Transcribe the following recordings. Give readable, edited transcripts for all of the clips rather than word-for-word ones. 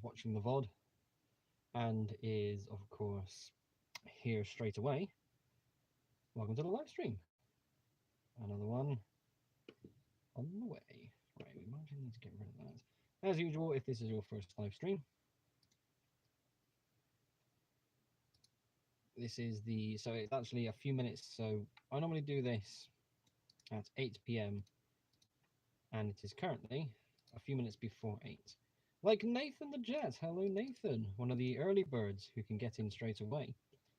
watching the VOD and is, of course, here straight away, welcome to the live stream. Another one on the way. Right, we might need to get rid of that. As usual, if this is your first live stream, this is the, so it's actually a few minutes. So I normally do this at 8 p.m. and it is currently a few minutes before 8. Like Nathan the Jet. Hello, Nathan, one of the early birds who can get in straight away.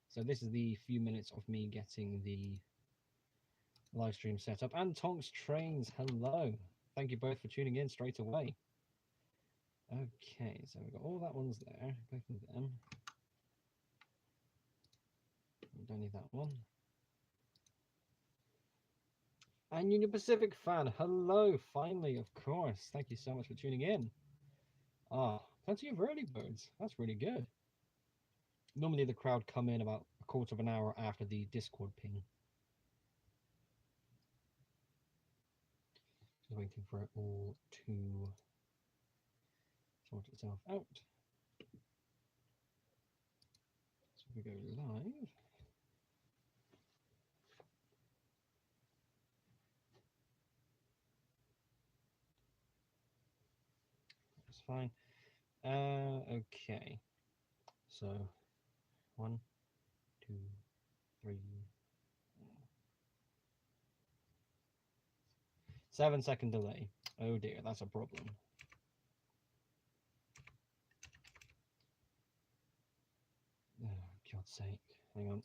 So this is the few minutes of me getting the live stream set up. And Tonks Trains, hello. Thank you both for tuning in straight away. Okay, so we've got all that ones there. Both of them. We don't need that one. And Union Pacific fan, hello, finally, of course. Thank you so much for tuning in. Ah, plenty of early birds. That's really good. Normally the crowd come in about a quarter of an hour after the Discord ping. Just waiting for it all to sort itself out. So we go live. That's fine. Okay. So 1, 2, 3, 7-second delay. Oh dear, that's a problem. Oh, God's sake. Hang on.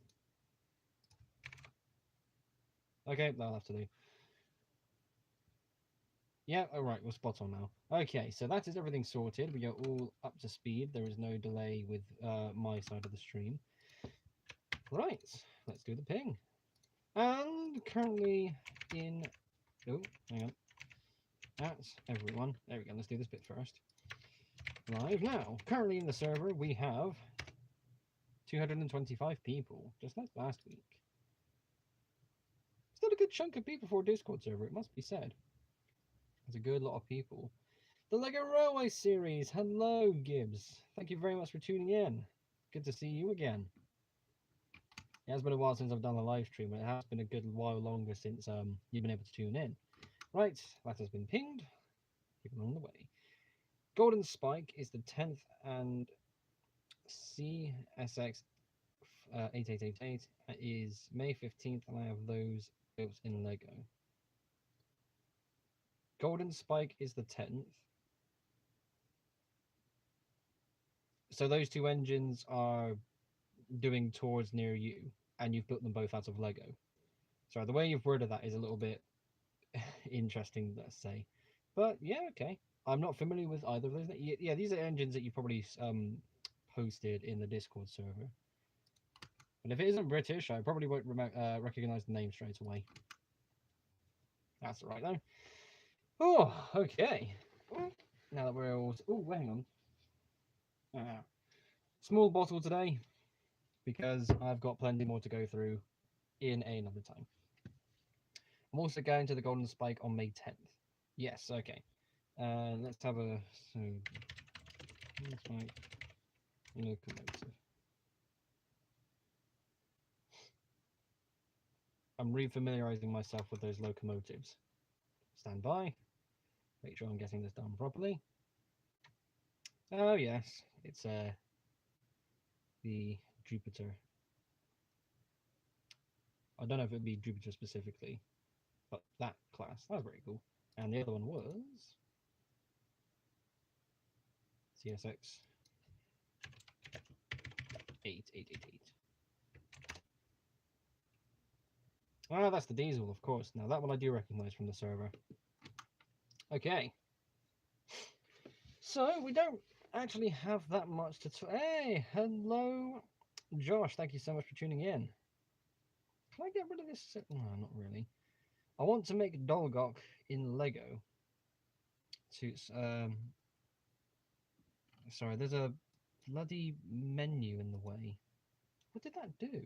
Okay, that'll have to do. Yeah, all right, we're spot on now. Okay, so that is everything sorted. We are all up to speed. There is no delay with my side of the stream. Right, let's do the ping. And currently in... Oh, hang on. That's everyone. There we go. Let's do this bit first. Live now. Currently in the server, we have 225 people, just like last week. Still a good chunk of people for a Discord server, it must be said. It's a good lot of people. The Lego Railway series. Hello, Gibbs. Thank you very much for tuning in. Good to see you again. It has been a while since I've done a live stream, and it has been a good while longer since you've been able to tune in. Right, that has been pinged. Keep on the way. Golden Spike is the 10th, and CSX 8888 is May 15th, and I have those built in Lego. Golden Spike is the 10th. So those two engines are doing tours near you, and you've built them both out of Lego. Sorry, the way you've worded that is a little bit interesting, let's say. But yeah, okay. I'm not familiar with either of those. Yeah, these are engines that you probably posted in the Discord server. But if it isn't British, I probably won't recognize the name straight away. That's all right, though. Oh, okay. Now that we're all... Oh, hang on. Small bottle today, because I've got plenty more to go through in another time. I'm also going to the Golden Spike on May 10th. Yes, okay. Let's have a... So, let's make locomotive. I'm re-familiarizing myself with those locomotives. Stand by. Make sure I'm getting this done properly. Oh yes, it's the Jupiter. I don't know if it'd be Jupiter specifically, but that class. That was very cool. And the other one was CSX 8888. Ah, that's the diesel, of course. Now that one I do recognize from the server. Okay. So we don't actually have that much to... Hey, hello, Josh. Thank you so much for tuning in. Can I get rid of this? No, not really. I want to make Dolgok in Lego. Sorry, there's a bloody menu in the way. What did that do?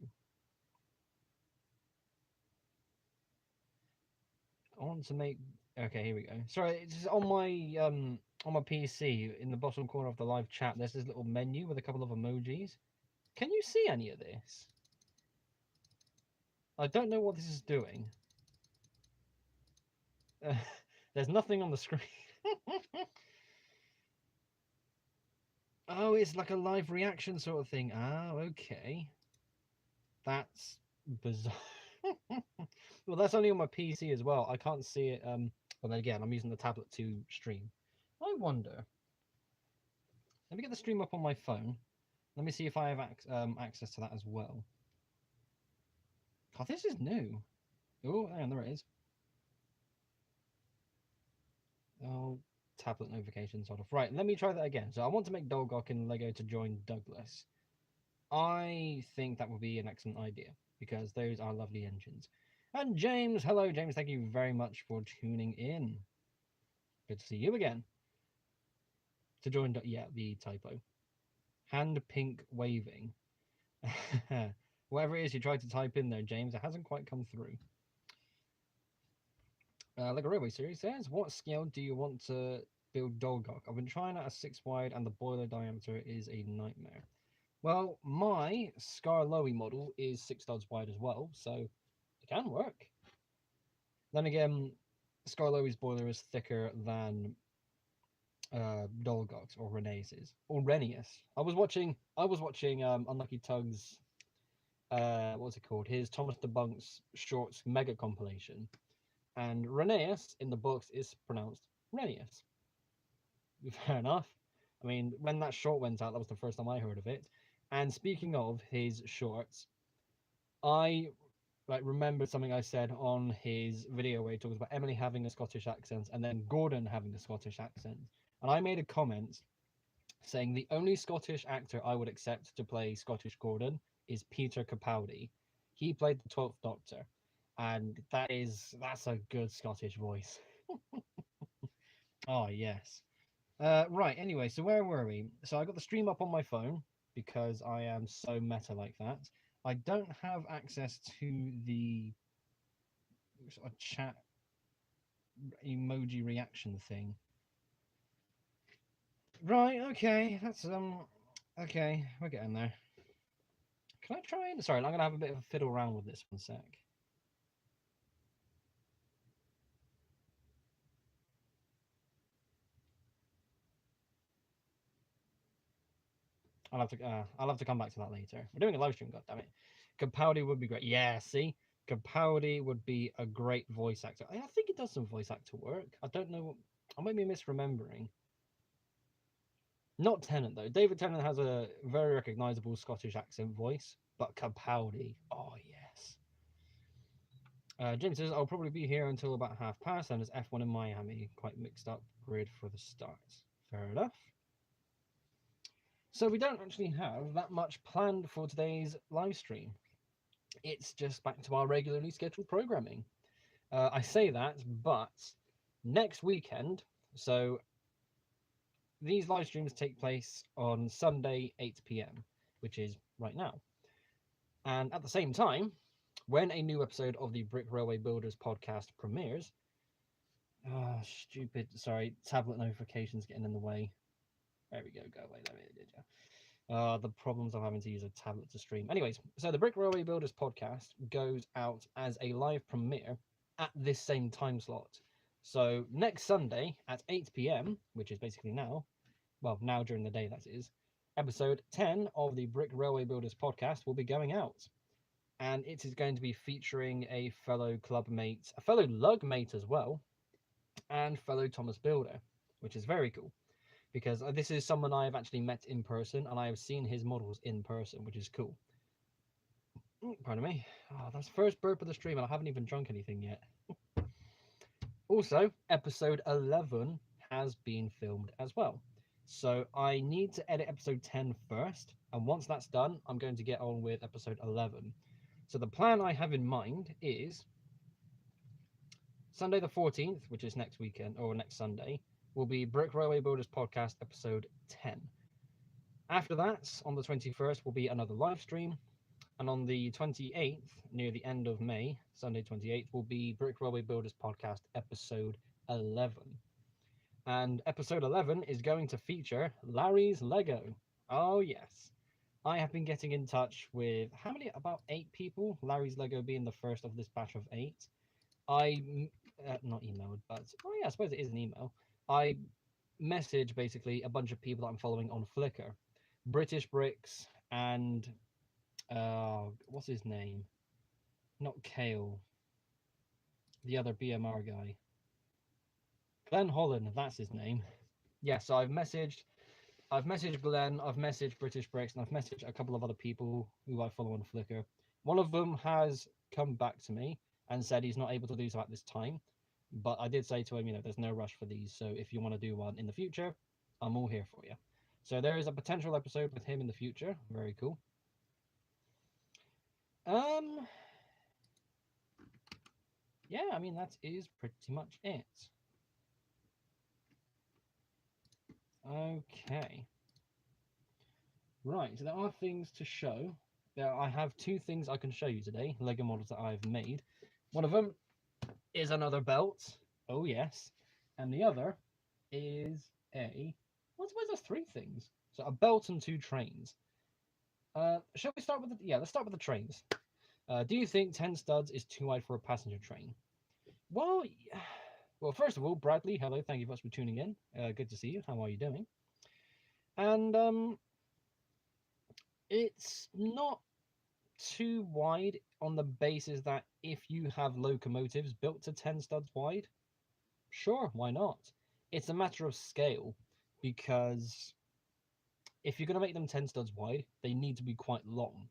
I want to make... Okay, here we go. Sorry, it's on my on my PC, in the bottom corner of the live chat, there's this little menu with a couple of emojis. Can you see any of this? I don't know what this is doing. There's nothing on the screen. Oh, it's like a live reaction sort of thing. Ah, okay. That's bizarre. Well, that's only on my PC as well. I can't see it. But then again, I'm using the tablet to stream. I wonder. Let me get the stream up on my phone. Let me see if I have access to that as well. God, this is new. Oh, and there it is. Oh, tablet notification sort of. Right, let me try that again. So I want to make Dolgok in Lego to join Douglas. I think that would be an excellent idea because those are lovely engines. And James, hello James, thank you very much for tuning in. Good to see you again. To join, yeah, the typo. Hand pink waving. Whatever it is you tried to type in there, James, it hasn't quite come through. Lego Railway Series says, what scale do you want to build Dolgok? I've been trying at a 6 wide and the boiler diameter is a nightmare. Well, my Scarlowy model is 6 studs wide as well, so it can work. Then again, Scarlowy's boiler is thicker than Dolgok's or Renese's or Renius. I was watching Unlucky Tug's what's it called? His Thomas DeBunk's shorts mega compilation, and Reneus in the books is pronounced Renius. Fair enough. I mean, when that short went out, that was the first time I heard of it. And speaking of his shorts, I remember something I said on his video where he talks about Emily having a Scottish accent and then Gordon having a Scottish accent. And I made a comment saying the only Scottish actor I would accept to play Scottish Gordon is Peter Capaldi. He played the 12th Doctor, and that's a good Scottish voice. Oh yes. Right. Anyway, so where were we? So I got the stream up on my phone because I am so meta like that. I don't have access to the sort of chat emoji reaction thing. Right. Okay. That's Okay, we're getting there. Can I try it? Sorry, I'm gonna have a bit of a fiddle around with this one sec. I'll have to come back to that later. We're doing a live stream, goddammit. Capaldi would be great. Yeah, see? Capaldi would be a great voice actor. I think he does some voice actor work. I don't know. I might be misremembering. Not Tennant, though. David Tennant has a very recognizable Scottish accent voice, but Capaldi, oh, yes. James says, I'll probably be here until about past, and it's F1 in Miami. Quite mixed up grid for the start. Fair enough. So we don't actually have that much planned for today's live stream. It's just back to our regularly scheduled programming. I say that, but next weekend, so these live streams take place on Sunday, 8 p.m., which is right now. And at the same time, when a new episode of the Brick Railway Builders podcast premieres, stupid, sorry, tablet notifications getting in the way. There we go away, there we go. The problems of having to use a tablet to stream. Anyways, so the Brick Railway Builders podcast goes out as a live premiere at this same time slot. So next Sunday at 8 p.m., which is basically now, well, now during the day that is, episode 10 of the Brick Railway Builders podcast will be going out. And it is going to be featuring a fellow club mate, a fellow lug mate as well, and fellow Thomas Builder, which is very cool. Because this is someone I have actually met in person, and I have seen his models in person, which is cool. Pardon me. Oh, that's the first burp of the stream, and I haven't even drunk anything yet. Also, episode 11 has been filmed as well. So I need to edit episode 10 first, and once that's done, I'm going to get on with episode 11. So the plan I have in mind is Sunday the 14th, which is next weekend, or next Sunday, will be Brick Railway Builders Podcast episode 10. After that, on the 21st, will be another live stream. And on the 28th, near the end of May, Sunday 28th, will be Brick Railway Builders Podcast episode 11. And episode 11 is going to feature Larry's Lego. Oh, yes. I have been getting in touch with how many? About 8 people. Larry's Lego being the first of this batch of 8. Not emailed, but oh yeah, I suppose it is an email. I message basically a bunch of people that I'm following on Flickr, British Bricks and what's his name? Not Kale, the other BMR guy, Glenn Holland. That's his name. Yeah, so I've messaged Glenn, I've messaged British Bricks, and I've messaged a couple of other people who I follow on Flickr. One of them has come back to me and said he's not able to do so at this time. But I did say to him, there's no rush for these. So if you want to do one in the future, I'm all here for you. So there is a potential episode with him in the future. Very cool. Um, yeah, I mean, that is pretty much it. Okay. Right, so there are things to show. I have 2 things I can show you today, Lego models that I've made. One of them is another belt. Oh, yes. And the other is what's there 3 things? So a belt and 2 trains. Shall we start with let's start with the trains. Do you think 10 studs is too wide for a passenger train? Well, first of all, Bradley, hello, thank you very much for tuning in. Good to see you. How are you doing? And it's not too wide on the basis that if you have locomotives built to 10 studs wide, sure, why not? It's a matter of scale, because if you're going to make them 10 studs wide, they need to be quite long.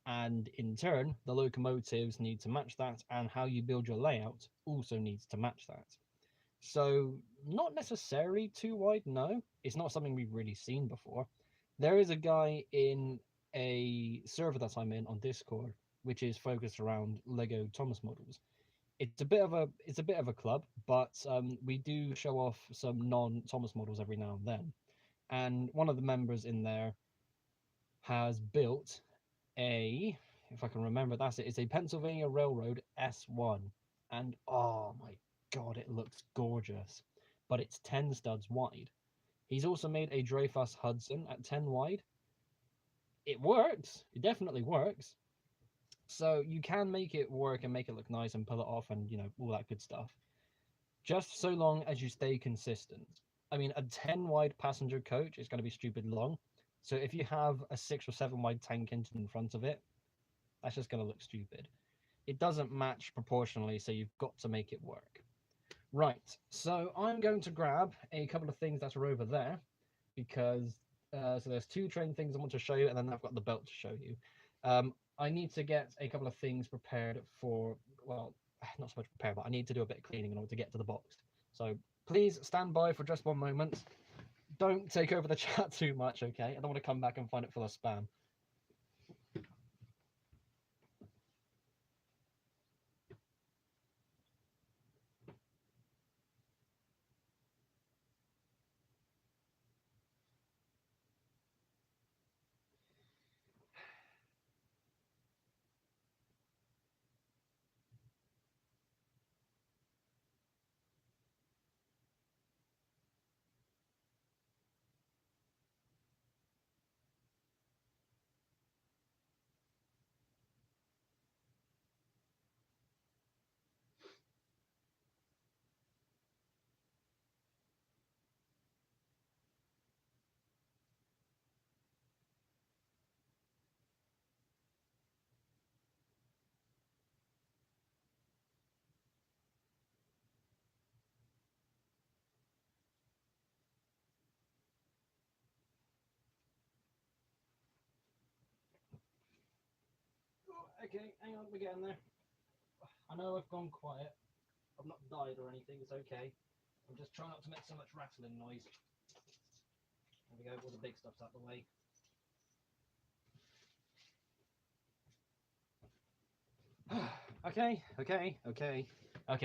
And in turn, the locomotives need to match that, and how you build your layout also needs to match that. So, not necessarily too wide, no. It's not something we've really seen before. There is a guy in a server that I'm in on Discord, which is focused around Lego Thomas models. It's a bit of a club, but we do show off some non-Thomas models every now and then. And one of the members in there has built if I can remember, that's it. It's a Pennsylvania Railroad S1, and oh my god, it looks gorgeous. But it's 10 studs wide. He's also made a Dreyfuss Hudson at 10 wide. It works. It definitely works. So you can make it work and make it look nice and pull it off and all that good stuff. Just so long as you stay consistent. I mean, a 10 wide passenger coach is going to be stupid long. So if you have a 6 or 7 wide tank engine in front of it, that's just going to look stupid. It doesn't match proportionally, so you've got to make it work. Right, so I'm going to grab a couple of things that are over there, because so there's 2 train things I want to show you, and then I've got the belt to show you. I need to get a couple of things prepared for, well, not so much prepared, but I need to do a bit of cleaning in order to get to the box. So please stand by for just one moment. Don't take over the chat too much, okay? I don't want to come back and find it full of spam. Okay, hang on, we're getting there. I know I've gone quiet. I've not died or anything, it's okay. I'm just trying not to make so much rattling noise. There we go, all the big stuff's out the way. Okay.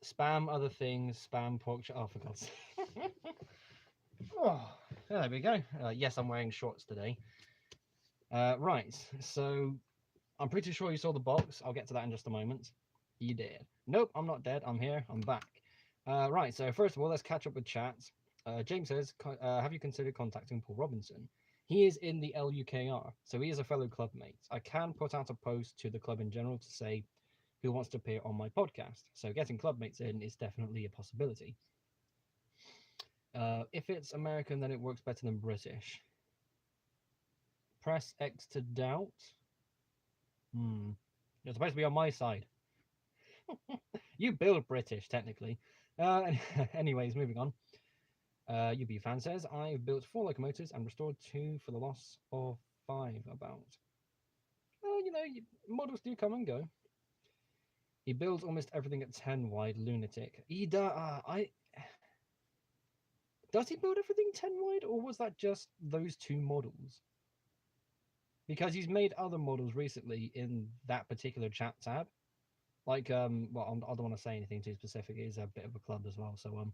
Spam other things, spam pork chop. Oh, for God's sake. Oh, there we go. Yes, I'm wearing shorts today. Right, so I'm pretty sure you saw the box. I'll get to that in just a moment. You did. Nope, I'm not dead. I'm here. I'm back. Right, so first of all, let's catch up with chat. James says, have you considered contacting Paul Robinson? He is in the LUKR, so he is a fellow clubmate. I can put out a post to the club in general to say who wants to appear on my podcast. So getting clubmates in is definitely a possibility. If it's American, then it works better than British. Press X to doubt. You're supposed to be on my side. You build British, technically. Anyways, moving on. UB fan says, I've built 4 locomotives and restored 2 for the loss of 5 about. Well, models do come and go. He builds almost everything at 10 wide, lunatic. Does he build everything 10 wide, or was that just those 2 models? Because he's made other models recently in that particular chat tab. Like, well, I don't want to say anything too specific. It is a bit of a club as well, so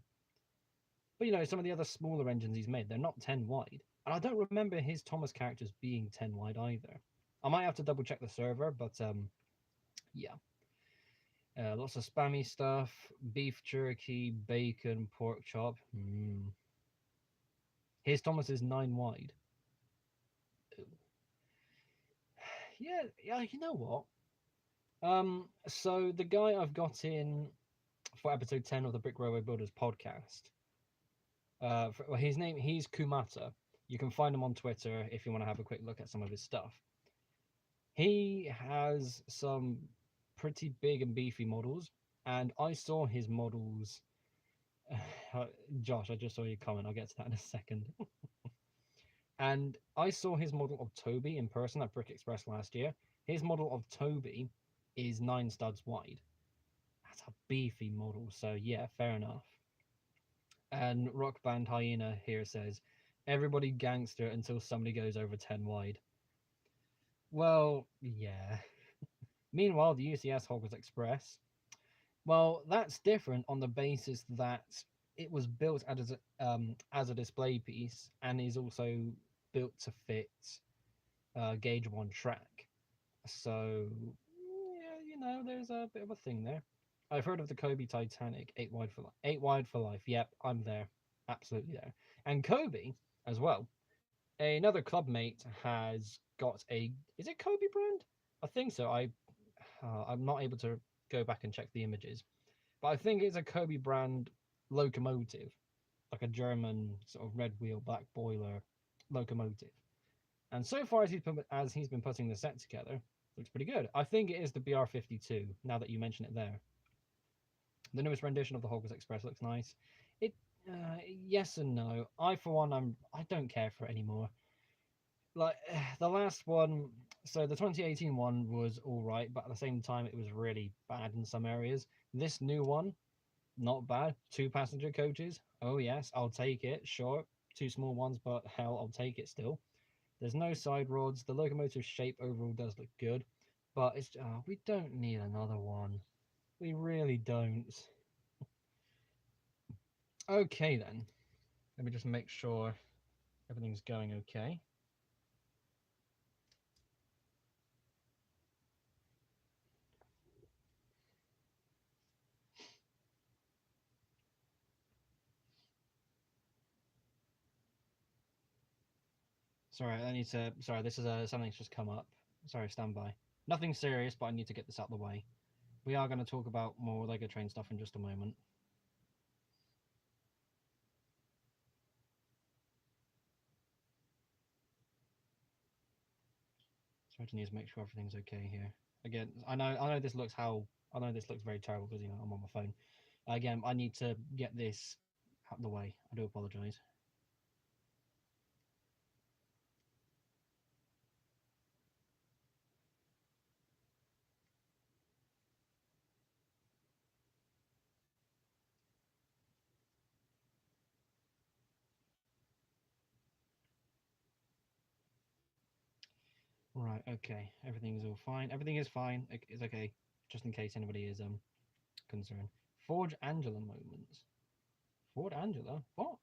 but some of the other smaller engines he's made, they're not 10 wide. And I don't remember his Thomas characters being 10 wide either. I might have to double check the server, but yeah. Lots of spammy stuff, beef jerky, bacon, pork chop. His Thomas is 9 wide. Yeah, you know what? So the guy I've got in for episode 10 of the Brick Railway Builders podcast, his name, he's Kumata. You can find him on Twitter if you want to have a quick look at some of his stuff. He has some pretty big and beefy models, and I saw his models. Josh, I just saw your comment. I'll get to that in a second. And I saw his model of Toby in person at Brick Express last year. His model of Toby is 9 studs wide. That's a beefy model, so yeah, fair enough. And Rock Band Hyena here says, everybody gangster until somebody goes over 10 wide. Well, yeah. Meanwhile, the UCS Hogwarts Express, well, that's different on the basis that it was built as a display piece and is also built to fit gauge 1 track. So, yeah, there's a bit of a thing there. I've heard of the Kobe Titanic, 8 wide for life. 8 wide for life. Yep, I'm there. Absolutely there. And Kobe as well. Another clubmate has got a. Is it Kobe brand? I think so. I'm not able to go back and check the images, but I think it's a Kobe brand locomotive, like a German sort of red wheel, black boiler locomotive. And so far as he's been putting the set together, looks pretty good. I think it is the BR52. Now that you mention it there, the newest rendition of the Hogwarts Express looks nice. It, yes and no. For one, I don't care for it anymore. Like the last one, so the 2018 one was all right, but at the same time, it was really bad in some areas. This new one, not bad. 2 passenger coaches. Oh yes, I'll take it. Sure, 2 small ones, but hell, I'll take it still. There's no side rods. The locomotive shape overall does look good, but we don't need another one. We really don't. Okay then. Let me just make sure everything's going okay. Sorry, I need to. Sorry, this is something's just come up. Sorry, stand by. Nothing serious, but I need to get this out of the way. We are going to talk about more Lego Train stuff in just a moment. So I just need to make sure everything's okay here. Again, I know this looks very terrible because I'm on my phone. Again, I need to get this out of the way. I do apologize. Right, okay. Everything is all fine. Everything is fine. It's okay. Just in case anybody is concerned. Forge Angela moments. Forge Angela? What?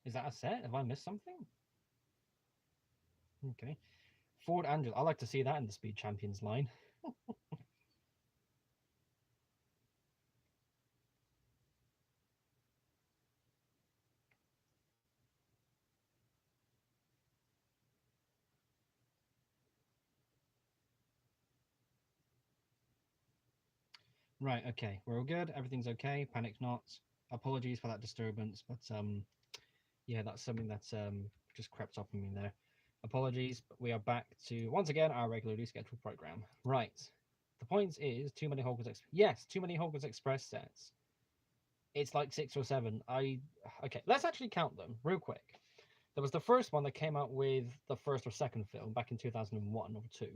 Is that a set? Have I missed something? Okay. Ford Angela. I like to see that in the Speed Champions line. Right, okay, we're all good. Everything's okay. Panic not. Apologies for that disturbance, but yeah, that's something that's just crept up on me there. Apologies, but we are back to once again our regularly scheduled program. Right. The point is too many Hogwarts yes, too many Hogwarts Express sets. It's like 6 or 7. Okay, let's actually count them real quick. There was the first one that came out with the first or second film back in 2001 or 2.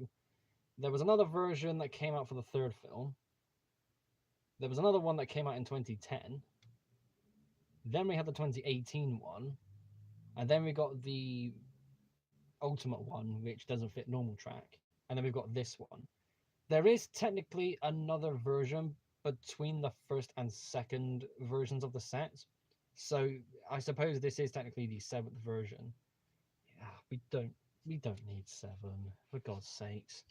There was another version that came out for the third film. There was another one that came out in 2010. Then we had the 2018 one. And then we got the Ultimate one, which doesn't fit normal track. And then we've got this one. There is technically another version between the first and second versions of the set. So I suppose this is technically the 7th version. Yeah, we don't need 7, for God's sakes.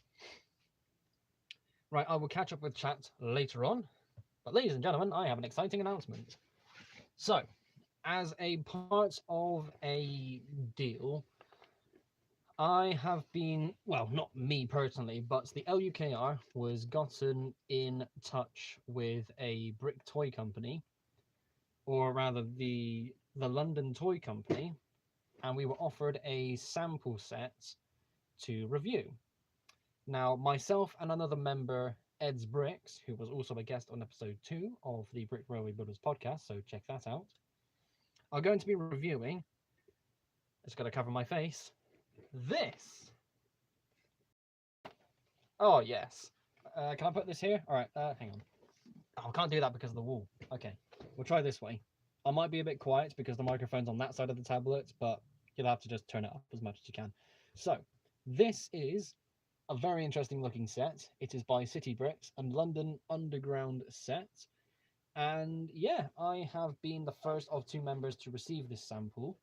Right, I will catch up with chat later on. But ladies and gentlemen, I have an exciting announcement. So, as a part of a deal, I have been, well, not me personally, but the LUKR was gotten in touch with a brick toy company, or rather the London Toy Company, and we were offered a sample set to review. Now, myself and another member, Ed's Bricks, who was also a guest on episode 2 of the Brick Railway Builders podcast, so check that out, are going to be reviewing, it's going to cover my face, this. Oh, yes. Can I put this here? All right, hang on. Oh, I can't do that because of the wall. Okay, we'll try this way. I might be a bit quiet because the microphone's on that side of the tablet, but you'll have to just turn it up as much as you can. So, this is a very interesting looking set. It is by City Bricks and London Underground set. And yeah, I have been the first of 2 members to receive this sample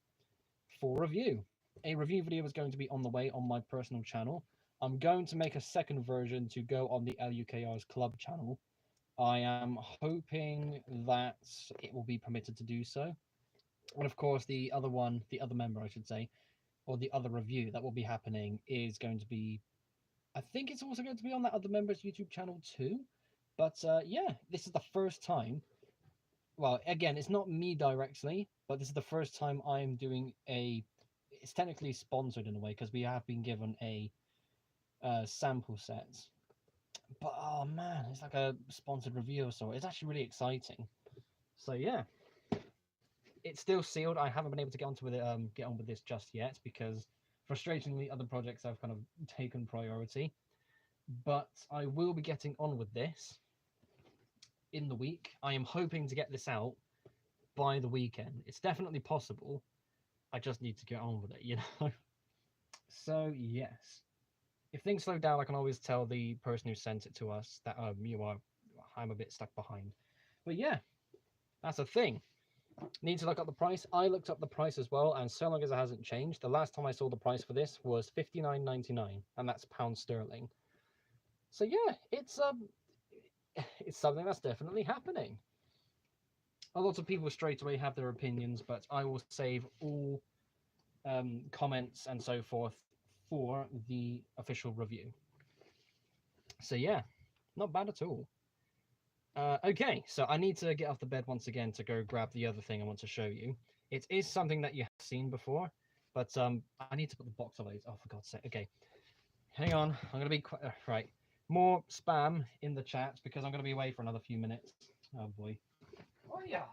for review. A review video is going to be on the way on my personal channel. I'm going to make a second version to go on the LUKR's club channel. I am hoping that it will be permitted to do so. And of course, the other one, the other member, I should say, or the other review that will be happening is going to be, I think it's also going to be on that other member's YouTube channel too. But yeah, this is the first time. Well, again, it's not me directly, but this is the first time I'm doing a. It's technically sponsored in a way because we have been given a sample set. But oh man, it's like a sponsored review, so it's actually really exciting. So yeah, it's still sealed. I haven't been able to get onto with it, get on with this just yet because, frustratingly, other projects have kind of taken priority. But I will be getting on with this in the week. I am hoping to get this out by the weekend. It's definitely possible. I just need to get on with it, you know. So yes, if things slow down, I can always tell the person who sent it to us that I'm a bit stuck behind. But yeah, that's a thing. Need to look up the price. I looked up the price as well, and so long as it hasn't changed, the last time I saw the price for this was £59.99, and that's pound sterling. So yeah, it's something that's definitely happening. A lot of people straight away have their opinions, but I will save all comments and so forth for the official review. So yeah, not bad at all. Okay, so I need to get off the bed once again to go grab the other thing I want to show you. It is something that you have seen before, but I need to put the box away. Oh, for God's sake. Okay, hang on. I'm going to be right. More spam in the chat because I'm going to be away for another few minutes. Oh boy. Oh yeah.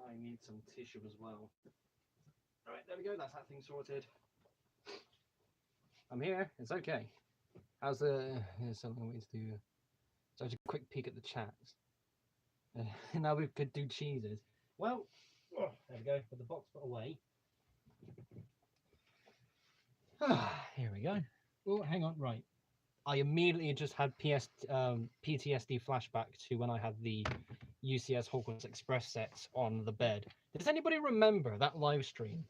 I need some tissue as well. All right, there we go. That's that thing sorted. I'm here. It's okay. How's the? Here's something we need to do. So just a quick peek at the chat. Now we could do cheeses. Well, oh, there we go, with the box put away. Here we go. Oh, hang on, right. I immediately just had PTSD flashback to when I had the UCS Hogwarts Express sets on the bed. Does anybody remember that live stream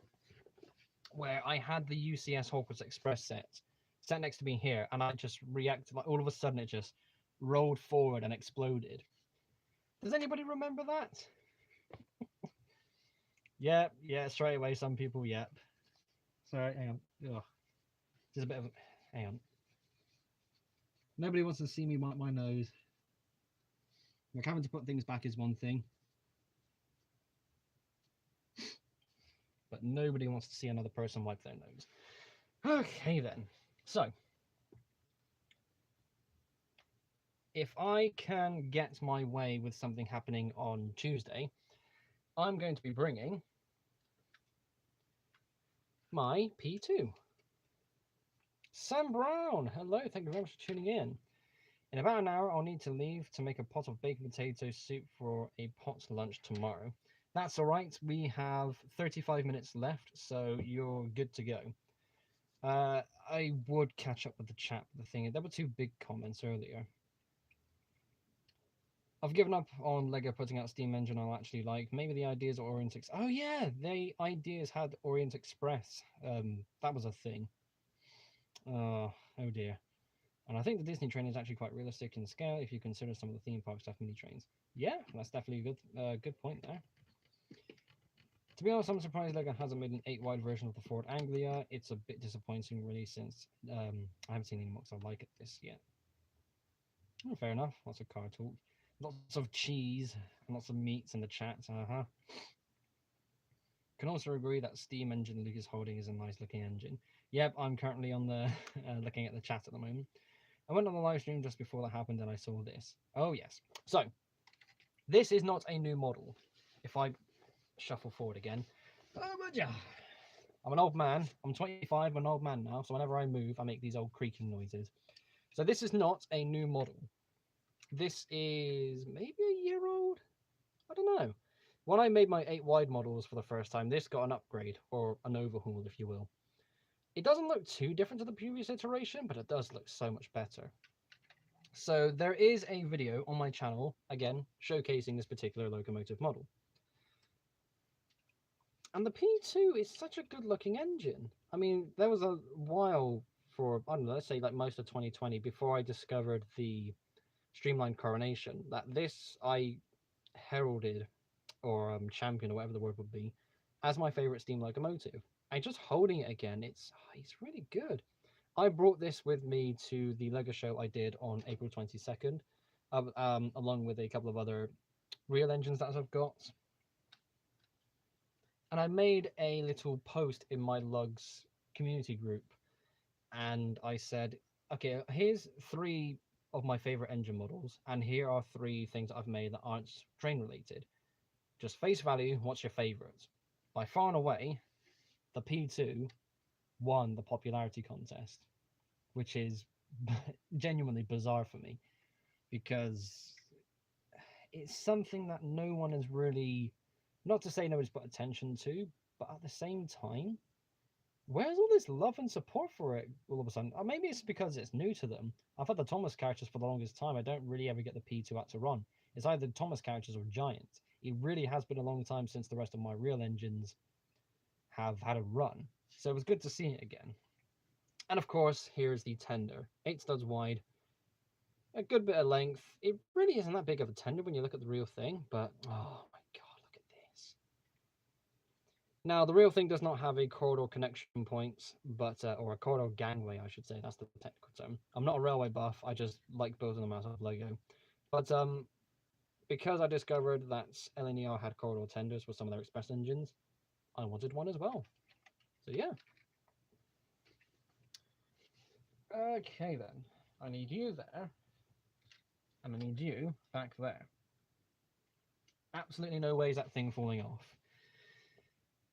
where I had the UCS Hogwarts Express set next to me here, and I just reacted, like all of a sudden it just rolled forward and exploded? Does anybody remember that? Yep, yeah, straight away some people, yep. Sorry, hang on. Ugh. Just a bit of, hang on. Nobody wants to see me wipe my nose. Like, having to put things back is one thing, but nobody wants to see another person wipe their nose. Okay then. So, if I can get my way with something happening on Tuesday, I'm going to be bringing my P2. Sam Brown, hello, thank you very much for tuning in. In about an hour, I'll need to leave to make a pot of baked potato soup for a pot lunch tomorrow. That's all right. We have 35 minutes left, so you're good to go. I would catch up with the chat. The thing, there were two big comments earlier. I've given up on Lego putting out Steam Engine I'll actually like. Maybe the ideas are Orient Express. Oh yeah, the ideas had Orient Express. That was a thing. Oh dear. And I think the Disney train is actually quite realistic in scale if you consider some of the theme parks have mini trains. Yeah, that's definitely a good point there. To be honest, I'm surprised Lego hasn't made an 8-wide version of the Ford Anglia. It's a bit disappointing, really, since I haven't seen any mocks I like at this yet. Oh, fair enough. Lots of car talk. Lots of cheese and lots of meats in the chat. Can also agree that Steam engine Luke is holding is a nice looking engine. Yep, I'm currently on the looking at the chat at the moment. I went on the live stream just before that happened and I saw this. Oh yes. So this is not a new model. If I shuffle forward again. I'm an old man. I'm 25. I'm an old man now. So whenever I move, I make these old creaking noises. So this is not a new model. This is maybe a year old. I don't know. When I made my 8-wide models for the first time, this got an upgrade, or an overhaul, if you will. It doesn't look too different to the previous iteration, but it does look so much better. So there is a video on my channel, again, showcasing this particular locomotive model. And the P2 is such a good looking engine. I mean, there was a while for, I don't know, let's say like most of 2020, before I discovered the Streamlined Coronation, that this I heralded or champion or whatever the word would be as my favorite steam locomotive. And just holding it again, it's really good. I brought this with me to the Lego show I did on April 22nd, along with a couple of other real engines that I've got. And I made a little post in my Lugs community group, and I said, okay, here's 3 of my favorite engine models, and here are 3 things that I've made that aren't train related. Just face value, what's your favorite? By far and away, the P2 won the popularity contest, which is genuinely bizarre for me, because it's something that no one has really, not to say nobody's put attention to, but at the same time, where's all this love and support for it all of a sudden? Or maybe it's because it's new to them. I've had the Thomas characters for the longest time. I don't really ever get the P2 out to run. It's either Thomas characters or Giant. It really has been a long time since the rest of my real engines have had a run. So it was good to see it again. And of course, here's the tender. 8 studs wide. A good bit of length. It really isn't that big of a tender when you look at the real thing, but oh my god, look at this. Now, the real thing does not have a corridor connection point, but or a corridor gangway, I should say. That's the technical term. I'm not a railway buff. I just like building them out of Lego. But because I discovered that LNER had corridor tenders with some of their express engines, I wanted one as well. So yeah. Okay then. I need you there. And I need you back there. Absolutely no ways that thing falling off.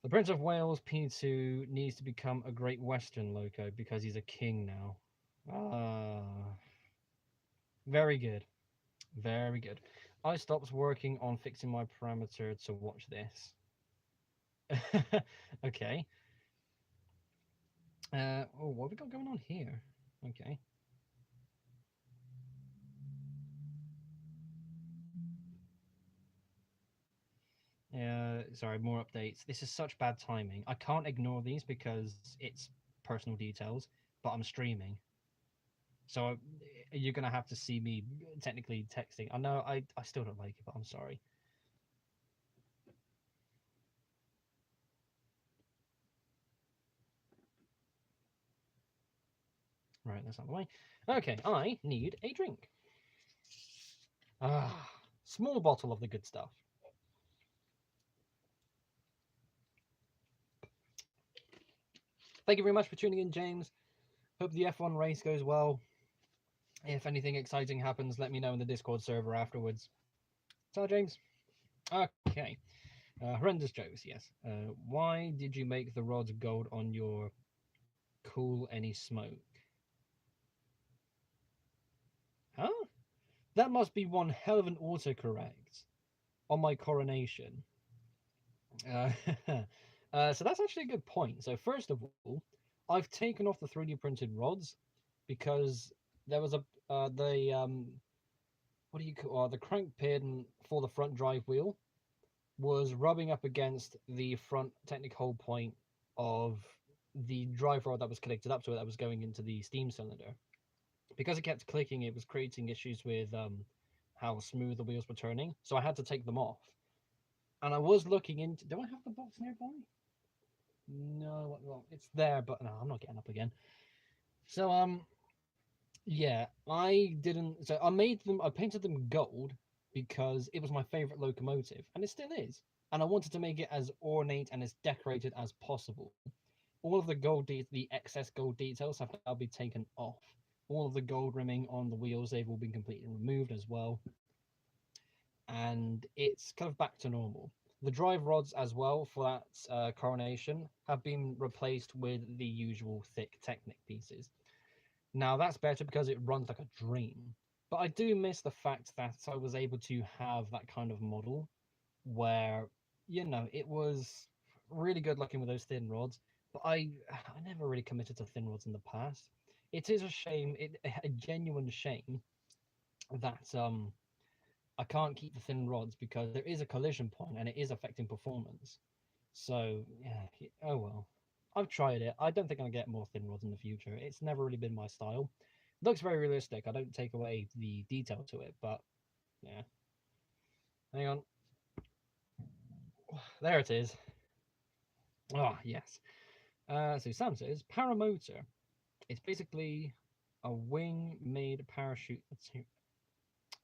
The Prince of Wales P2 needs to become a Great Western loco because he's a king now. Very good. Very good. I stopped working on fixing my parameter to watch this. Okay. Oh, what have we got going on here? Okay. Sorry, more updates. This is such bad timing. I can't ignore these because it's personal details, but I'm streaming. So you're gonna have to see me technically texting. I know I still don't like it, but I'm sorry. Right, that's out of the way. Okay, I need a drink. Ah, small bottle of the good stuff. Thank you very much for tuning in, James. Hope the F1 race goes well. If anything exciting happens, let me know in the Discord server afterwards. So, James. Okay. Horrendous jokes, yes. Why did you make the rods gold on your cool any smoke? Huh? That must be one hell of an autocorrect on my coronation. Uh, so that's actually a good point. So first of all, I've taken off the 3D printed rods because there was a the what do you call the crank pin for the front drive wheel was rubbing up against the front technical hold point of the drive rod that was connected up to it that was going into the steam cylinder. Because it kept clicking, it was creating issues with how smooth the wheels were turning. So I had to take them off. And I was looking into. Do I have the box nearby? No, well, it's there, but no, I'm not getting up again. So yeah, I didn't. So I made them. I painted them gold because it was my favorite locomotive, and it still is. And I wanted to make it as ornate and as decorated as possible. All of the the excess gold details have now been taken off. All of the gold rimming on the wheels, they've all been completely removed as well. And it's kind of back to normal. The drive rods as well for that coronation have been replaced with the usual thick Technic pieces. Now that's better because it runs like a dream. But I do miss the fact that I was able to have that kind of model where, it was really good looking with those thin rods. But I never really committed to thin rods in the past. It is a shame, a genuine shame that I can't keep the thin rods because there is a collision point and it is affecting performance. So yeah, oh well. I've tried it. I don't think I'll get more thin rods in the future. It's never really been my style. Looks very realistic. I don't take away the detail to it, but yeah. Hang on. There it is. Ah, yes. So Sam says paramotor. It's basically a wing made parachute.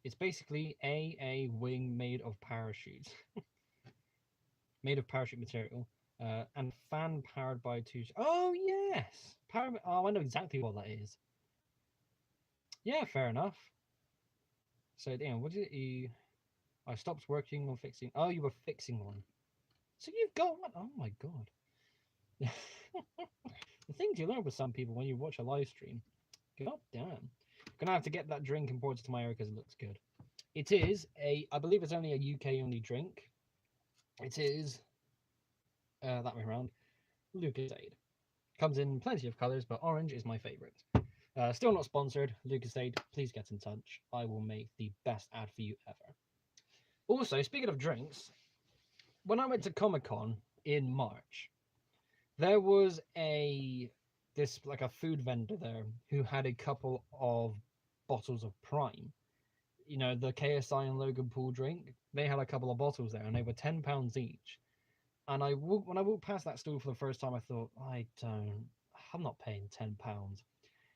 It's basically a wing made of parachutes, made of parachute material, and fan powered by two. Oh yes, Oh, I know exactly what that is. Yeah, fair enough. So damn, what did you? I stopped working on fixing. Oh, you were fixing one. So you've got one. Oh my god. The things you learn with some people when you watch a live stream. God damn. Gonna have to get that drink imported to my area because it looks good. It is I believe it's only a UK only drink. It is that way around. Lucas Aid. Comes in plenty of colours, but orange is my favourite. Still not sponsored. Lucas Aid, please get in touch. I will make the best ad for you ever. Also, speaking of drinks, when I went to Comic Con in March, there was a food vendor there who had a couple of bottles of Prime. You know, the KSI and Logan Paul drink. They had a couple of bottles there, and they were £10 each. And when I walked past that store for the first time, I thought, I'm not paying £10.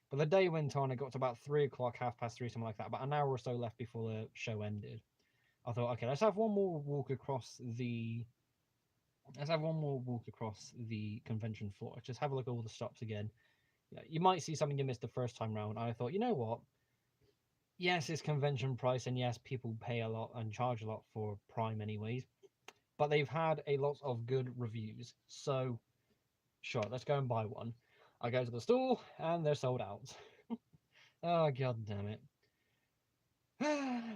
But the day went on. It got to about 3 o'clock, 3:30, something like that. About an hour or so left before the show ended. I thought, okay, let's have one more walk across the convention floor. Just have a look at all the stops again. Yeah, you might see something you missed the first time round. And I thought, you know what? Yes, it's convention price, and yes, people pay a lot and charge a lot for Prime, anyways. But they've had a lot of good reviews, so sure, let's go and buy one. I go to the store, and they're sold out. Oh god damn it!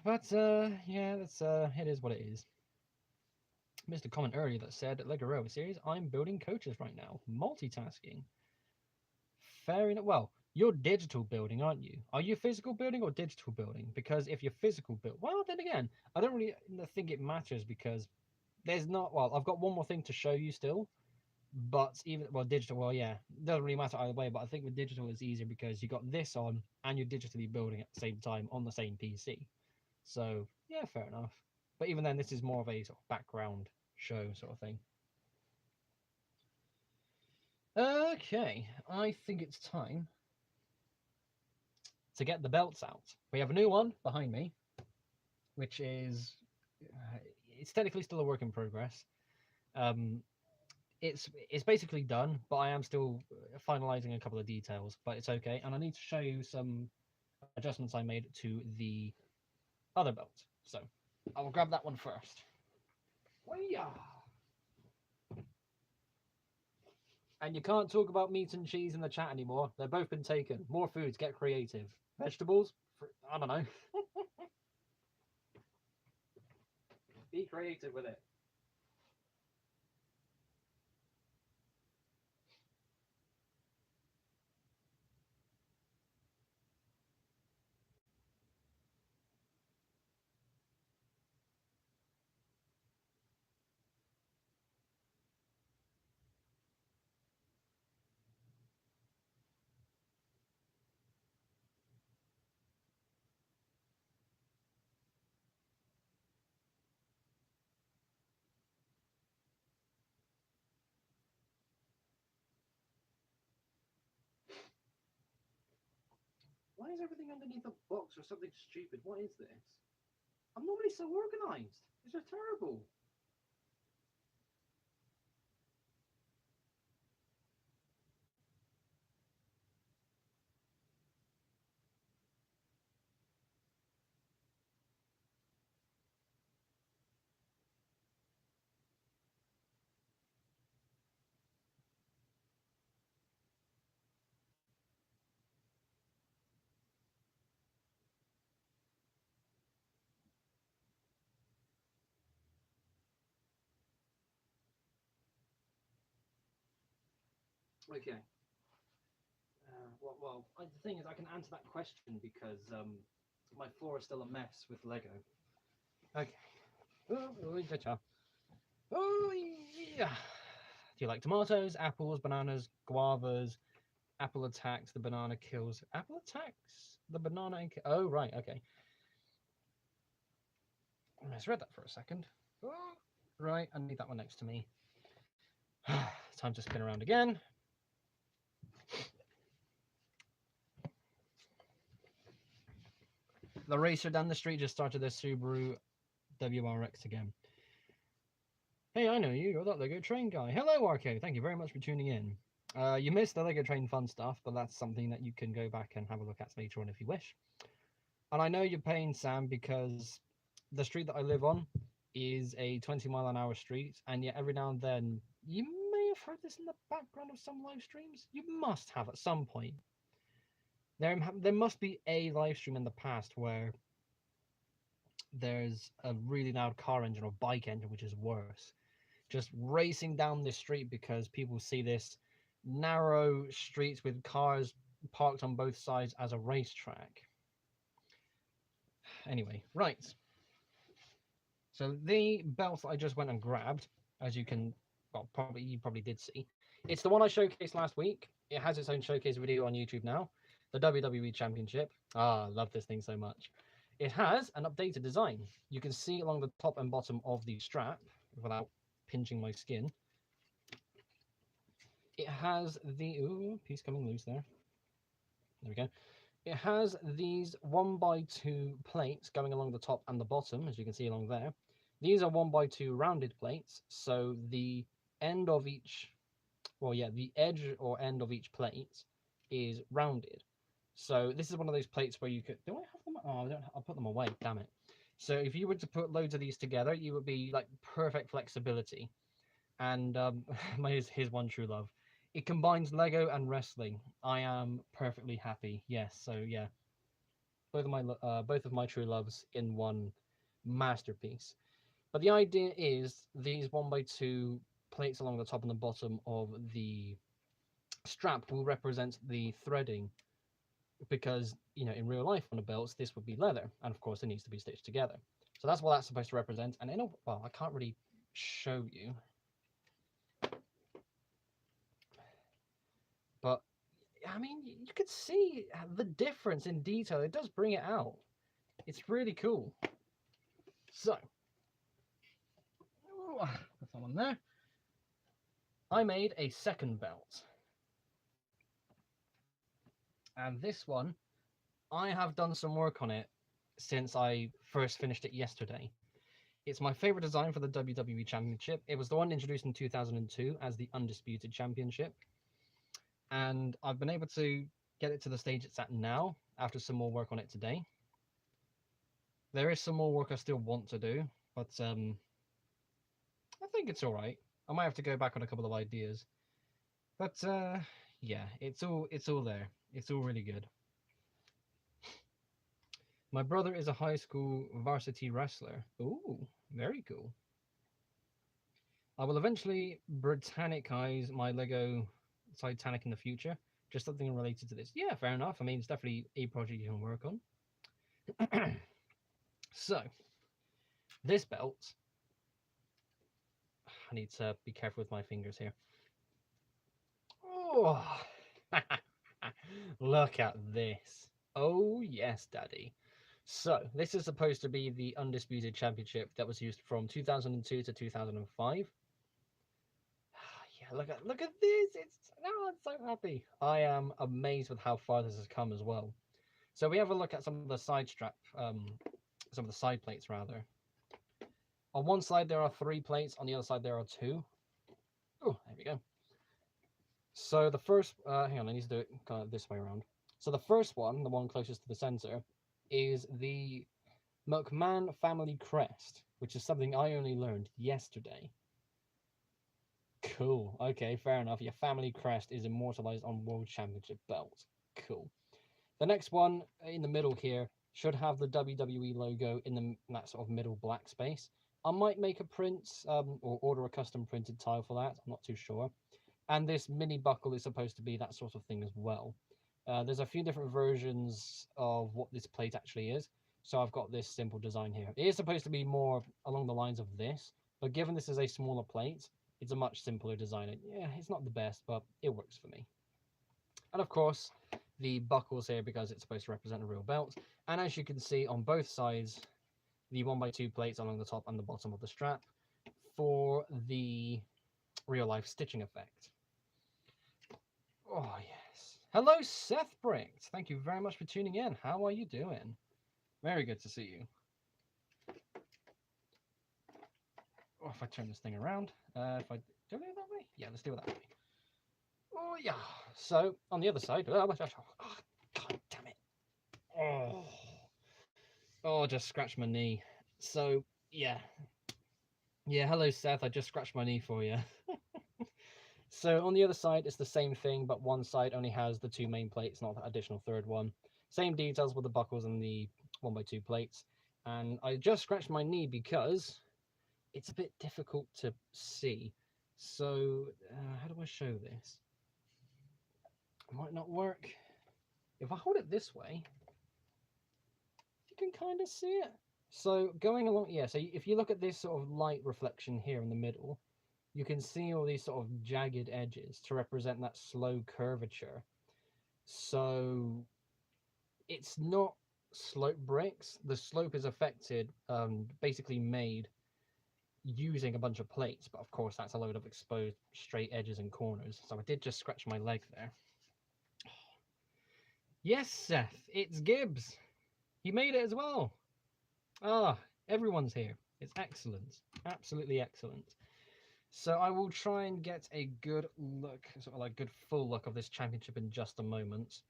But yeah, that's it is what it is. Missed a comment earlier that said Lego Rover series. I'm building coaches right now, multitasking. Fair enough. Well, you're digital building, aren't you? Are you physical building or digital building? Because if you're physical build, well, then again, I don't really think it matters because there's not. Well, I've got one more thing to show you still, but even well, digital. Well, yeah, doesn't really matter either way. But I think with digital, it's easier because you got this on and you're digitally building at the same time on the same PC. So yeah, fair enough. But even then, this is more of a sort of background show sort of thing. Okay, I think it's time to get the belts out. We have a new one behind me, which is it's technically still a work in progress. Um, it's basically done, but I am still finalizing a couple of details. But it's okay, and I need to show you some adjustments I made to the other belt. So I will grab that one first. And you can't talk about meat and cheese in the chat anymore. They've both been taken. More foods. Get creative. Vegetables. I don't know. Be creative with it. Why is everything underneath the box or something stupid? What is this? I'm normally so organized. It's just terrible. Okay. The thing is, I can answer that question because my floor is still a mess with Lego. Okay. Oh, yeah. Do you like tomatoes, apples, bananas, guavas? Apple attacks, the banana kills. Apple attacks the banana and oh, right, okay. I misread that for a second. Oh, right, I need that one next to me. Time to spin around again. The racer down the street just started their Subaru WRX again. Hey, I know you. You're that Lego Train guy. Hello, RK. Thank you very much for tuning in. You missed the Lego Train fun stuff, but that's something that you can go back and have a look at later on if you wish. And I know you're paying Sam because the street that I live on is a 20-mile-an-hour street, and yet every now and then you may have heard this in the background of some live streams. You must have at some point. There must be a live stream in the past where there's a really loud car engine or bike engine, which is worse, just racing down this street because people see this narrow streets with cars parked on both sides as a racetrack. Anyway, right. So the belt that I just went and grabbed, as you can, well, you probably did see, it's the one I showcased last week. It has its own showcase video on YouTube now. The WWE Championship. Ah, I love this thing so much. It has an updated design. You can see along the top and bottom of the strap, without pinching my skin. It has the piece coming loose there. There we go. It has these 1x2 plates going along the top and the bottom, as you can see along there. These are 1x2 rounded plates, so the end of each, well, yeah, the edge or end of each plate is rounded. So this is one of those plates where you could, do I have them? Oh, I don't, I'll put them away, damn it. So if you were to put loads of these together, you would be like perfect flexibility. And here's one true love. It combines Lego and wrestling. I am perfectly happy. Yes, so yeah. both of my true loves in one masterpiece. But the idea is these 1x2 plates along the top and the bottom of the strap will represent the threading, because in real life on the belts this would be leather, and of course it needs to be stitched together. So that's what that's supposed to represent. And well, I can't really show you, but I mean, you could see the difference in detail. It does bring it out. It's really cool. So, put that one there. I made a second belt. And this one, I have done some work on it since I first finished it yesterday. It's my favorite design for the WWE Championship. It was the one introduced in 2002 as the Undisputed Championship. And I've been able to get it to the stage it's at now after some more work on it today. There is some more work I still want to do, but I think it's all right. I might have to go back on a couple of ideas, but yeah, it's all there. It's all really good. My brother is a high school varsity wrestler. Ooh, very cool. I will eventually Britannikize my Lego Titanic in the future. Just something related to this. Yeah, fair enough. I mean, it's definitely a project you can work on. So, this belt, I need to be careful with my fingers here. Oh, look at this. Oh, yes, Daddy. So, this is supposed to be the Undisputed Championship that was used from 2002 to 2005. Yeah, look at this. I'm so happy. I am amazed with how far this has come as well. So we have a look at some of the side strap, some of the side plates rather. On one side there are 3 plates, on the other side there are 2. Oh, there we go. So the first, hang on, I need to do it kind of this way around. So the first one, the one closest to the center, is the McMahon family crest, which is something I only learned yesterday. Cool. Okay, fair enough. Your family crest is immortalized on World Championship belts. Cool. The next one in the middle here should have the WWE logo in that sort of middle black space. I might make a print or order a custom printed tile for that. I'm not too sure. And this mini buckle is supposed to be that sort of thing as well. There's a few different versions of what this plate actually is. So I've got this simple design here. It is supposed to be more along the lines of this, but given this is a smaller plate, it's a much simpler design. Yeah, it's not the best, but it works for me. And of course, the buckles here because it's supposed to represent a real belt. And as you can see on both sides, the 1x2 plates along the top and the bottom of the strap for the real life stitching effect. Oh, yes. Hello, Seth Bricks. Thank you very much for tuning in. How are you doing? Very good to see you. Oh, if I turn this thing around, if I do it that way? Yeah, let's do it that way. Oh, yeah. So, on the other side, oh, God damn it. Oh, just scratched my knee. So, yeah. Yeah, hello, Seth. I just scratched my knee for you. So, on the other side, it's the same thing, but one side only has the 2 main plates, not the additional third one. Same details with the buckles and the 1x2 plates. And I just scratched my knee because it's a bit difficult to see. So, how do I show this? It might not work. If I hold it this way, you can kind of see it. So going along, yeah, so if you look at this sort of light reflection here in the middle, you can see all these sort of jagged edges to represent that slow curvature. So it's not slope bricks. The slope is affected, basically made using a bunch of plates, but of course that's a load of exposed straight edges and corners. So I did just scratch my leg there. Yes, Seth, it's Gibbs. He made it as well. Ah, everyone's here. It's excellent. Absolutely excellent. So I will try and get a good look, sort of like good full look of this championship in just a moment.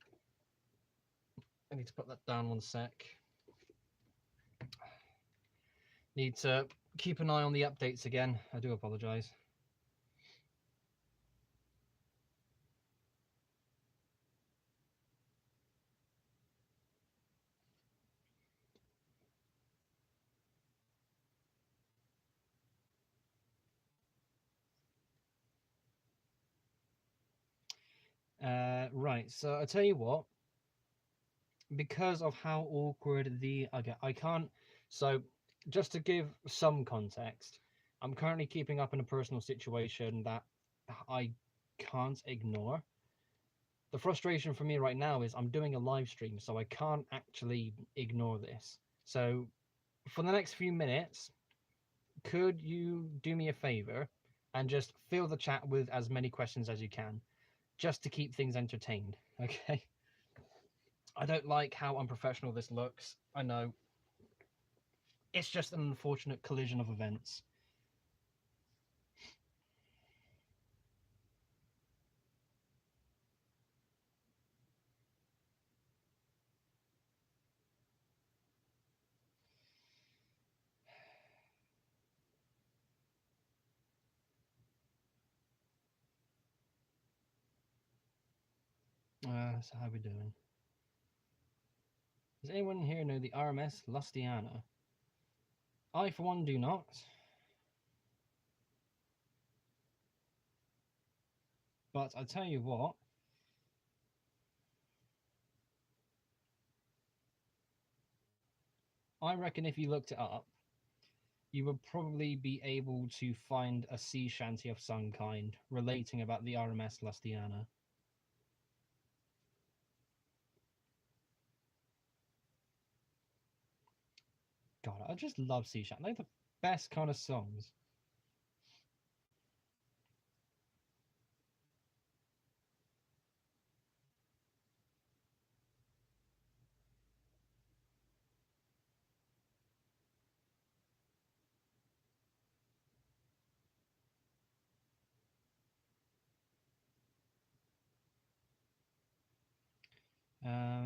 I need to put that down one sec. Need to keep an eye on the updates again. I do apologize. Right. So I tell you what, because of how awkward the okay, I can't. So just to give some context, I'm currently keeping up in a personal situation that I can't ignore. The frustration for me right now is I'm doing a live stream, so I can't actually ignore this. So for the next few minutes, could you do me a favor and just fill the chat with as many questions as you can, just to keep things entertained? Okay. I don't like how unprofessional this looks. I know. It's just an unfortunate collision of events. So how we doing? Does anyone here know the RMS Lustiana? I, for one, do not. But I tell you what, I reckon if you looked it up, you would probably be able to find a sea shanty of some kind relating about the RMS Lustiana. God, I just love sea shanty. They're the best kind of songs.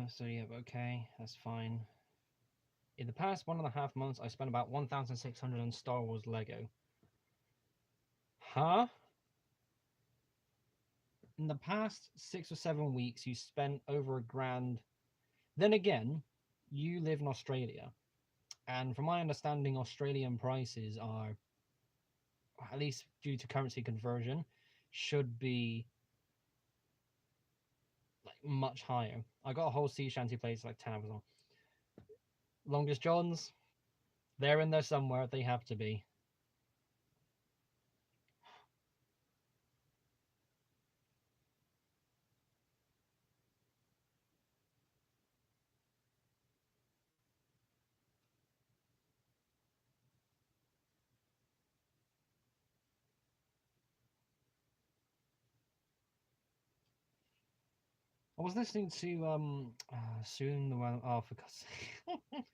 So yeah, okay, that's fine. In the past 1.5 months, I spent about 1,600 on Star Wars Lego. Huh? In the past 6 or 7 weeks, you spent over a grand. Then again, you live in Australia, and from my understanding, Australian prices are, at least due to currency conversion, should be like much higher. I got a whole sea shanty place like 10 hours long. Longest Johns, they're in there somewhere. They have to be. I was listening to soon the one. Oh, for God's sake.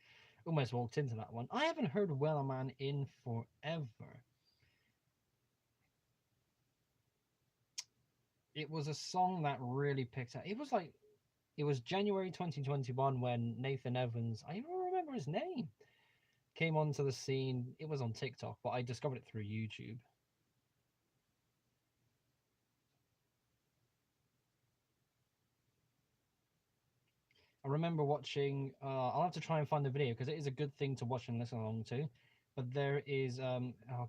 Almost walked into that one. I haven't heard Wellerman in forever. It was a song that really picked up. It was like it was January 2021 when Nathan Evans, I don't remember his name, came onto the scene. It was on TikTok, but I discovered it through YouTube. I remember watching. I'll have to try and find the video because it is a good thing to watch and listen along to. But there is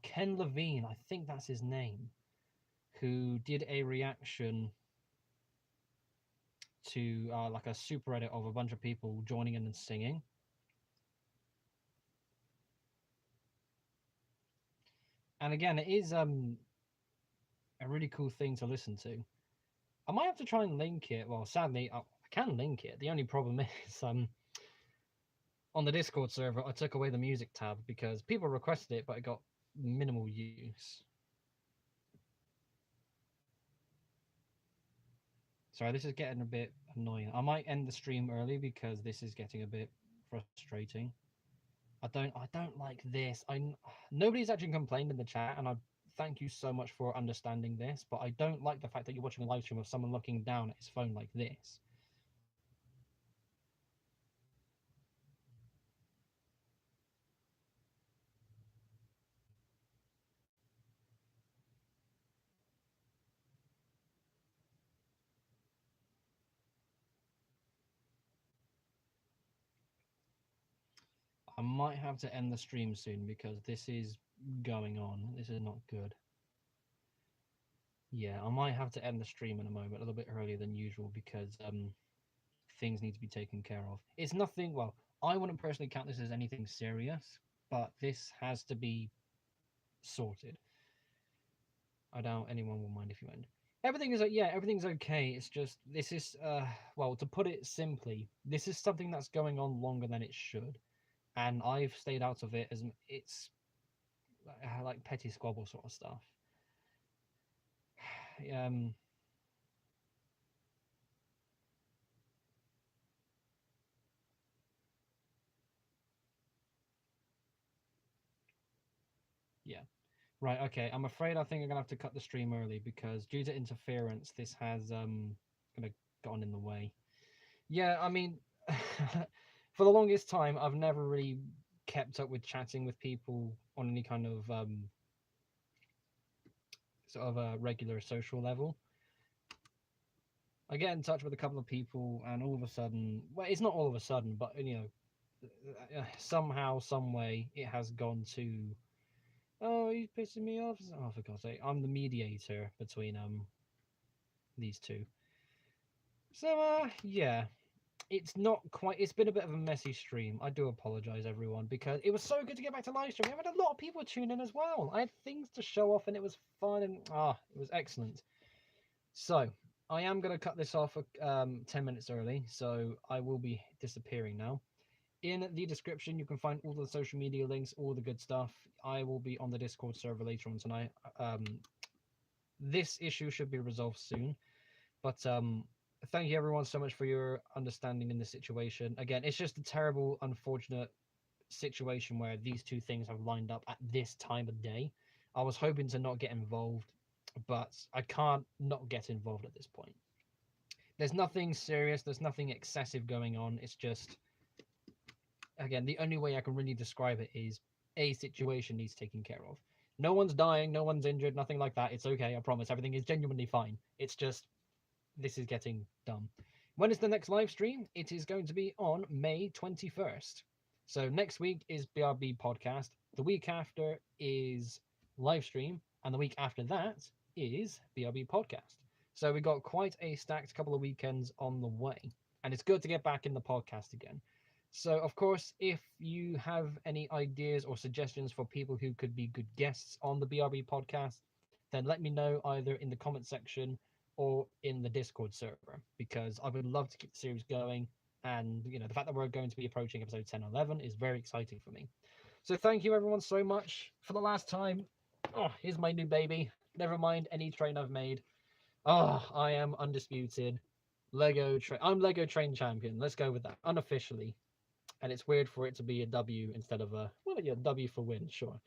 Ken Levine, I think that's his name, who did a reaction to like a super edit of a bunch of people joining in and singing. And again, it is a really cool thing to listen to. I might have to try and link it. Well, sadly, I can link it. The only problem is on the Discord server, I took away the music tab because people requested it, but it got minimal use. Sorry, this is getting a bit annoying. I might end the stream early because this is getting a bit frustrating. I don't like this. Nobody's actually complained in the chat, and I thank you so much for understanding this. But I don't like the fact that you're watching a live stream of someone looking down at his phone like this. I might have to end the stream soon because this is going on. This is not good. Yeah, I might have to end the stream in a moment, a little bit earlier than usual, because things need to be taken care of. It's nothing. Well, I wouldn't personally count this as anything serious, but this has to be sorted. I doubt anyone will mind if you end. Everything is yeah, everything's okay. It's just this is well, to put it simply, this is something that's going on longer than it should, and I've stayed out of it as it's like petty squabble sort of stuff. Um, yeah. Right, okay. I'm afraid I think I'm gonna have to cut the stream early because due to interference, this has kind of gotten in the way. Yeah, I mean, for the longest time, I've never really kept up with chatting with people on any kind of sort of a regular social level. I get in touch with a couple of people, and all of a sudden, well, it's not all of a sudden, but somehow, some way, it has gone to, oh, he's pissing me off. Oh, for God's sake, I'm the mediator between these two. So yeah, it's not quite. It's been a bit of a messy stream. I do apologize, everyone, because it was so good to get back to live stream. I had a lot of people tune in as well. I had things to show off, and it was fun, and it was excellent. So I am going to cut this off 10 minutes early, so I will be disappearing now. In the description, you can find all the social media links, all the good stuff. I will be on the Discord server later on tonight. This issue should be resolved soon, but thank you everyone so much for your understanding in this situation. Again, it's just a terrible, unfortunate situation where these two things have lined up at this time of day. I was hoping to not get involved, but I can't not get involved at this point. There's nothing serious, there's nothing excessive going on. It's just, again, the only way I can really describe it is a situation needs taking care of. No one's dying, no one's injured, nothing like that. It's okay, I promise. Everything is genuinely fine. It's just this is getting dumb. When is the next live stream? It is going to be on May 21st. So next week is BRB podcast. The week after is live stream, and the week after that is BRB podcast. So we got quite a stacked couple of weekends on the way, and it's good to get back in the podcast again. So, of course, if you have any ideas or suggestions for people who could be good guests on the BRB podcast, then let me know either in the comment section or in the Discord server, because I would love to keep the series going. And, the fact that we're going to be approaching episode 10 and 11 is very exciting for me. So, thank you everyone so much for the last time. Oh, here's my new baby. Never mind any train I've made. Oh, I am undisputed. I'm Lego Train Champion. Let's go with that. Unofficially. And it's weird for it to be a W instead of W for win, sure.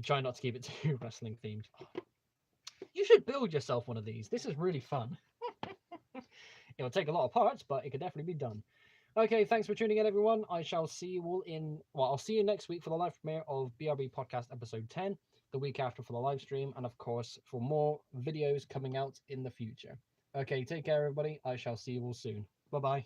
Try not to keep it too wrestling themed. You should build yourself one of these. This is really fun. It'll take a lot of parts, but it could definitely be done. Okay, thanks for tuning in, everyone. I shall see you all I'll see you next week for the live premiere of BRB Podcast Episode 10, the week after for the live stream, and of course, for more videos coming out in the future. Okay, take care, everybody. I shall see you all soon. Bye-bye.